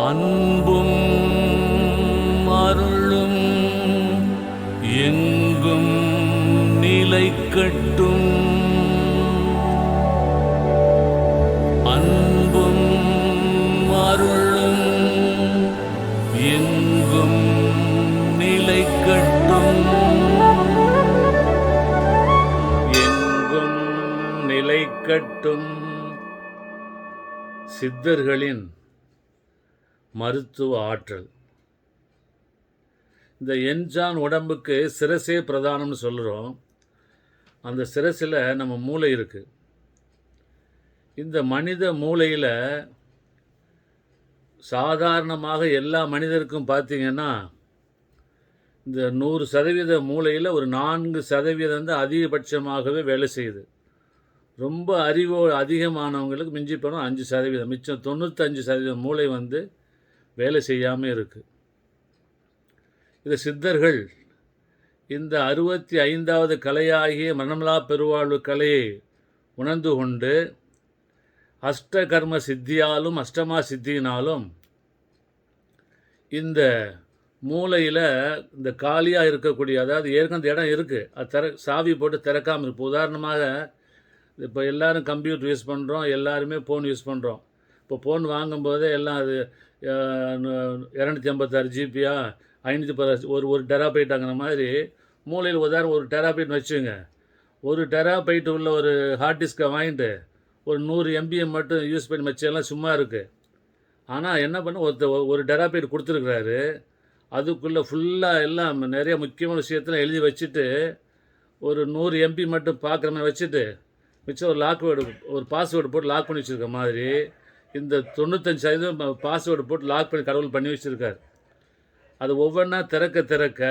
அன்பும் அருளும் எங்கும் நிலைக்கட்டும். அன்பும் அருளும் எங்கும் நிலைக்கட்டும். எங்கும் நிலைக்கட்டும். சித்தர்களின் மருத்துவ ஆற்றல். இந்த என்ஜான் உடம்புக்கு சிரசே பிரதானம்னு சொல்கிறோம். அந்த சிரசில் நம்ம மூளை இருக்குது. இந்த மனித மூளையில் சாதாரணமாக எல்லா மனிதருக்கும் பார்த்திங்கன்னா இந்த 100% மூளையில் ஒரு 4% தான் அதிகபட்சமாகவே வேலை செய்யுது. ரொம்ப அறிவோ அதிகமானவங்களுக்கு மிஞ்சி போனால் 5%, மிச்சம் 95% மூளை வேலை செய்யாமல் இருக்குது. இது சித்தர்கள் இந்த 65வது கலையாகிய மரணமில்லா பெருவாழ்வு கலையை உணர்ந்து கொண்டு அஷ்டகர்ம சித்தியாலும் அஷ்டமா சித்தியினாலும் இந்த மூளையில் இந்த காலியாக இருக்கக்கூடிய, அதாவது ஏற்கனவே இடம் இருக்குது, அது சாவி போட்டு திறக்காமல் இருக்கும். உதாரணமாக இப்போ எல்லோரும் கம்ப்யூட்டர் யூஸ் பண்ணுறோம், எல்லாருமே ஃபோன் யூஸ் பண்ணுறோம். இப்போ ஃபோன் வாங்கும்போதே எல்லாம் அது 256 ஜிபியா 510 ஒரு டெராபைட் ஆகிற மாதிரி மூளையில் உதாரணம் 1 டெராபைட் வச்சுங்க. 1 டெராபைட் உள்ள ஒரு ஹார்ட் டிஸ்கை வாங்கிட்டு ஒரு 100 MB மட்டும் யூஸ் பண்ணி வச்செல்லாம் சும்மா இருக்குது. ஆனால் என்ன பண்ண ஒரு டெராபைட் கொடுத்துருக்குறாரு, அதுக்குள்ளே ஃபுல்லாக எல்லாம் நிறைய முக்கியமான விஷயத்தெல்லாம் எழுதி வச்சுட்டு ஒரு 100 MB மட்டும் பார்க்குற மாதிரி வச்சுட்டு மிச்சம் ஒரு பாஸ்வேர்டு போட்டு லாக் பண்ணி வச்சுருக்க மாதிரி இந்த 95% பாஸ்வேர்டு போட்டு லாக் பண்ணி கடவுள் பண்ணி வச்சுருக்கார். அது ஒவ்வொன்றா திறக்க திறக்க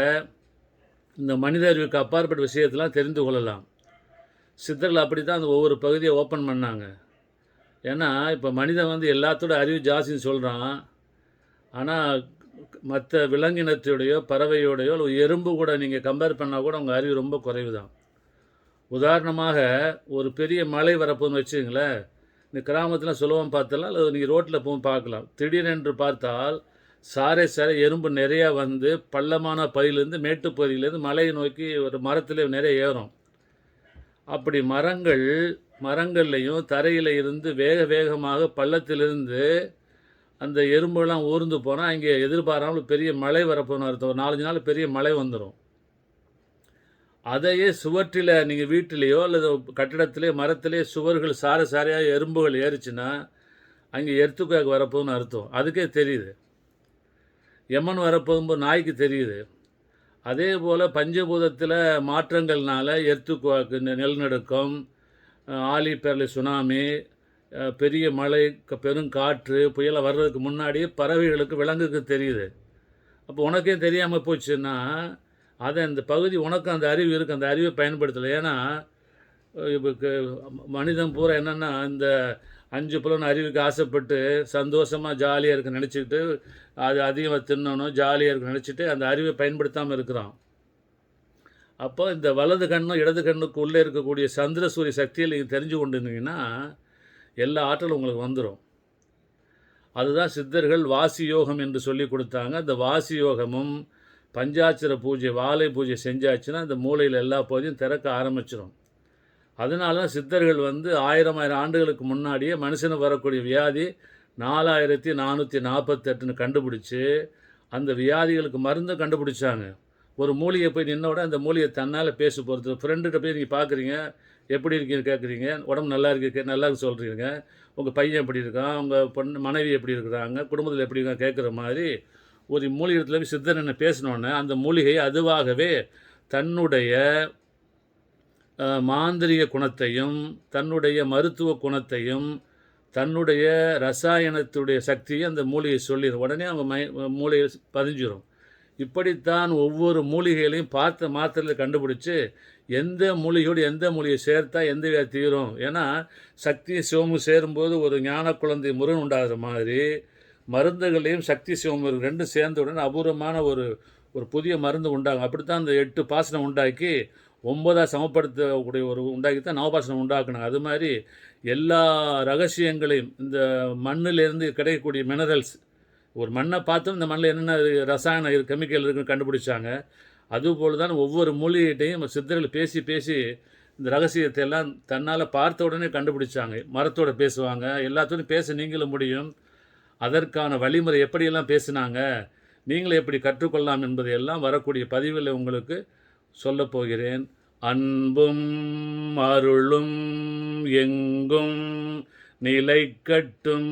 இந்த மனித அறிவுக்கு அப்பாற்பட்ட விஷயத்தெல்லாம் தெரிந்து கொள்ளலாம். சித்தர்கள் அப்படி தான் அந்த ஒவ்வொரு பகுதியை ஓப்பன் பண்ணாங்க. ஏன்னா இப்போ மனிதன் எல்லாத்தோட அறிவு ஜாஸ்தின்னு சொல்கிறான். ஆனால் மற்ற விலங்கினத்தையோடையோ பறவையோடையோ ஒரு எறும்பு கூட நீங்கள் கம்பேர் பண்ணால் கூட அவங்க அறிவு ரொம்ப குறைவு தான். உதாரணமாக ஒரு பெரிய மலை வரப்போன்னு வச்சுங்களேன். இந்த கிராமத்தில் சுலபம் பார்த்தலாம், அல்லது நீங்கள் ரோட்டில் போகும் பார்க்கலாம். திடீரென்று பார்த்தால் சாரை எறும்பு நிறையா பள்ளமான பகுதியிலேருந்து மேட்டுப்பகுதியிலேருந்து மலையை நோக்கி ஒரு மரத்தில் நிறைய ஏறும். அப்படி மரங்கள்லையும் தரையில் இருந்து வேகமாக பள்ளத்திலிருந்து அந்த எறும்புலாம் ஊர்ந்து போனால் அங்கே எதிர்பாராமல் பெரிய மழை வரப்போன்னு அர்த்தம். ஒரு 4-5 நாள் பெரிய மழை வந்துடும். அதையே சுவற்றில் நீங்கள் வீட்டிலேயோ அல்லது கட்டிடத்திலே மரத்திலே சுவர்கள் சாரையாக எறும்புகள் ஏறிச்சுன்னா அங்கே எர்த்துக்காக வரப்போன்னு அர்த்தம். அதுக்கே தெரியுது. யமன் வரப்போகும்போது நாய்க்கு தெரியுது. அதே போல் பஞ்சபூதத்தில் மாற்றங்கள்னால எர்த்துக்குவாக்கு, நிலநடுக்கம், ஆலி பேரலை, சுனாமி, பெரிய மழை, பெருங்காற்று, புயலை வர்றதுக்கு முன்னாடியே பறவைகளுக்கு, விலங்குக்கு தெரியுது. அப்போ உனக்கே தெரியாமல் போச்சுன்னா அதை அந்த பகுதி உனக்கு அந்த அறிவு இருக்குது, அந்த அறிவை பயன்படுத்தலை. ஏன்னா இப்போ மனிதன் பூரா என்னென்னா இந்த 5 புலன் அறிவுக்கு ஆசைப்பட்டு சந்தோஷமாக ஜாலியாக இருக்க நினச்சிக்கிட்டு அது அதிகமாக தின்னணும், ஜாலியாக இருக்க நினச்சிட்டு அந்த அறிவை பயன்படுத்தாமல் இருக்கிறான். அப்போ இந்த வலது கண்ணும் இடது கண்ணுக்கு உள்ளே இருக்கக்கூடிய சந்திர சூரிய சக்தியில் நீங்கள் தெரிஞ்சு கொண்டு இருந்தீங்கன்னா எல்லா ஆற்றலும் உங்களுக்கு வந்துடும். அதுதான் சித்தர்கள் வாசி யோகம் என்று சொல்லி கொடுத்தாங்க. அந்த வாசி யோகமும் பஞ்சாட்சர பூஜை, வாழை பூஜை செஞ்சாச்சுன்னா அந்த மூளையில் எல்லா பகுதியும் திறக்க ஆரம்பிச்சிடும். அதனால தான் சித்தர்கள் 1000 ஆண்டுகளுக்கு முன்னாடியே மனுஷனுக்கு வரக்கூடிய வியாதி 4448ன்னு கண்டுபிடிச்சி அந்த வியாதிகளுக்கு மருந்து கண்டுபிடிச்சாங்க. ஒரு மூலிகை போய் நின்னோட அந்த மூலிகை தன்னால் பேச போகிறது. ஃப்ரெண்டுகிட்ட போய் நீங்கள் பார்க்குறீங்க, எப்படி இருக்கீங்கன்னு கேட்குறீங்க, உடம்பு நல்லா இருக்கு சொல்கிறீங்க, உங்கள் பையன் எப்படி இருக்கான், உங்கள் மனைவி எப்படி இருக்கிறாங்க, குடும்பத்தில் எப்படி இருக்காங்க கேட்குற மாதிரி ஒரு மூலிகைத்தில் போய் சித்தர் என்ன பேசினோன்னே அந்த மூலிகை அதுவாகவே தன்னுடைய மாந்திரிக குணத்தையும் தன்னுடைய மருத்துவ குணத்தையும் தன்னுடைய ரசாயனத்துடைய சக்தியை அந்த மூலிகை சொல்லிடும். உடனே அவங்க மூலிகை பதிஞ்சிடும். இப்படித்தான் ஒவ்வொரு மூலிகைகளையும் பார்த்த மாத்திரையில் கண்டுபிடிச்சி எந்த மூலிகையோடு எந்த மூலிகை சேர்த்தா எந்த வியாதி தீரும். ஏன்னா சக்தி சிவமும் சேரும்போது ஒரு ஞான குழந்தை முருகன் உண்டாகிற மாதிரி மருந்துகளையும் சக்தி சிவமும் ரெண்டும் சேர்ந்தவுடன் அபூர்வமான ஒரு புதிய மருந்து உண்டாகும். அப்படித்தான் அந்த 8 பாசனம் உண்டாக்கி 9 சமப்படுத்தக்கூடிய உண்டாக்கி தான் நவபாசனம் உண்டாக்குனாங்க. அது மாதிரி எல்லா ரகசியங்களையும் இந்த மண்ணிலிருந்து கிடைக்கக்கூடிய மினரல்ஸ் ஒரு மண்ணை பார்த்து இந்த மண்ணில் என்னென்ன ரசாயன கெமிக்கல் இருக்குன்னு கண்டுபிடிச்சாங்க. அதுபோல் தான் ஒவ்வொரு மூலிகைட்டையும் சித்தர்கள் பேசி பேசி இந்த ரகசியத்தை எல்லாம் தன்னால் பார்த்த உடனே கண்டுபிடிச்சாங்க. மரத்தோட பேசுவாங்க, எல்லாத்தோடையும் பேச நீங்களும் முடியும். அதற்கான வழிமுறை எப்படியெல்லாம் பேசினாங்க, நீங்களும் எப்படி கற்றுக்கொள்ளலாம் என்பதையெல்லாம் வரக்கூடிய பதிவில் உங்களுக்கு சொல்லப் போகிறேன். அன்பும் அருளும் எங்கும் நிலைக்கட்டும்.